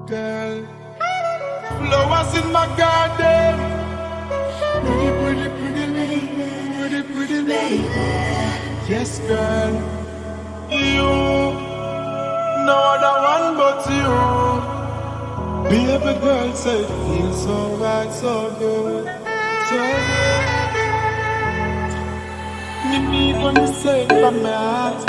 Girl, flowers in my garden. Pretty, pretty, pretty lady. Pretty, pretty lady. Yes, girl. You, no other one but you. Baby girl said it feels so right, so good, so good. Me need when you say it from my heart.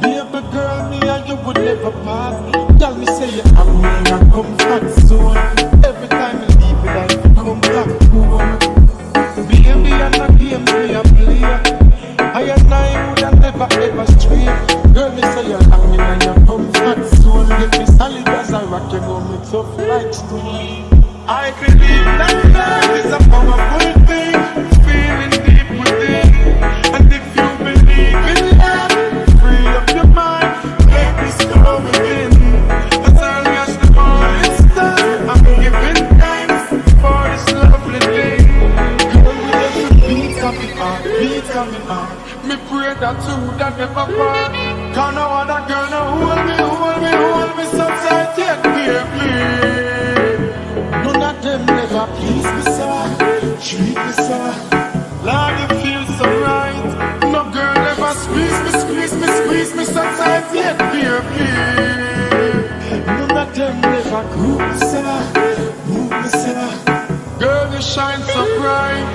Baby girl, me and you would never part. Tell me say you have me in a comfort zone. Every time you leave me like you come back home. Baby, I'm not games me a play. I and I would have never ever stray. Girl, me say you have me in your comfort zone. Get me solid as a rock, you know me tough like stone. I believe that love is a powerful thing, feeling deep within. And if you believe in love, free up your mind, let this go within. As early as the morning star, I'm giving thanks for this lovely thing. Girl, with every beat of it heart, beat of it heart, me pray that you would have never part. Cause no other girl no hold me so tight, yet baby. None of them never please me so, treat me so. Lord, you feel so right. No girl ever squeeze me so tight, yet baby. None of them never group me so, move me so. Girl, you shine so bright.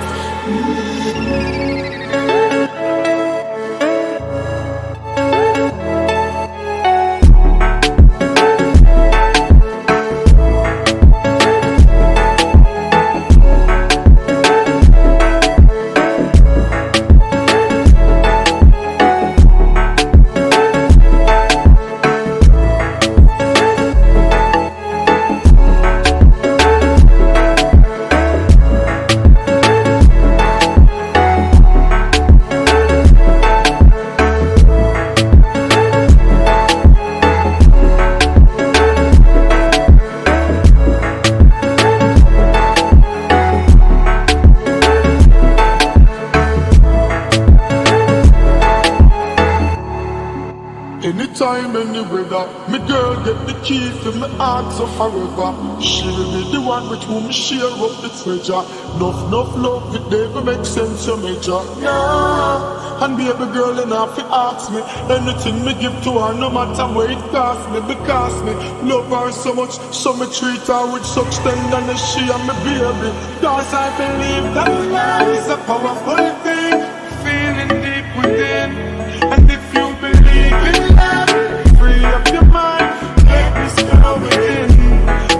Anytime, any weather, me girl get the key to my heart so forever. She will be the one with whom me share up the treasure. Enough love, it never make sense to measure. No, and baby girl enough to ask me anything me give to her, no matter what it cost me. Because me love her so much, so me treat her with such tenderness. She and me baby, cause I believe that love is a powerful thing, feeling deep within. And if you believe in love, free up your mind, let this go within.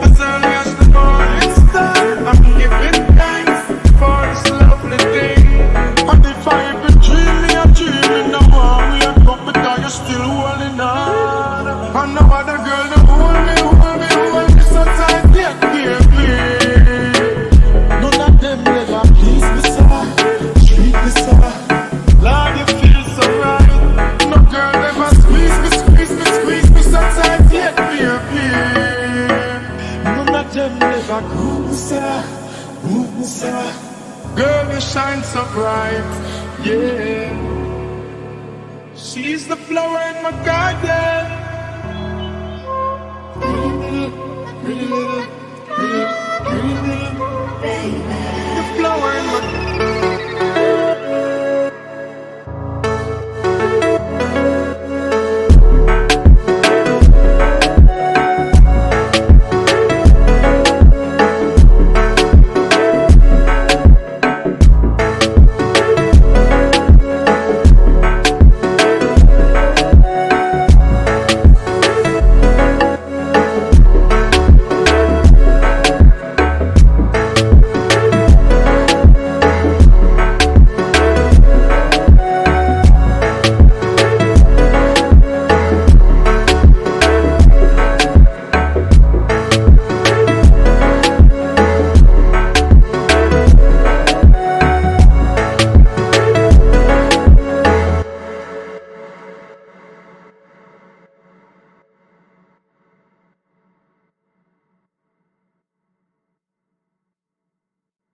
As early as the morning star, I'm giving thanks for this lovely thing. And if I ever dreaming no more, we are up because you're still holding on. And no other girl to hold me so tight, yet baby. None of them never please me so, treat me so. Lord, you feel so right. No girl ever squeeze me so tight, yet baby. None of them never groove me so, move me so. Girl, you shine so bright, yeah. She's the flower in my garden. Pretty little, baby.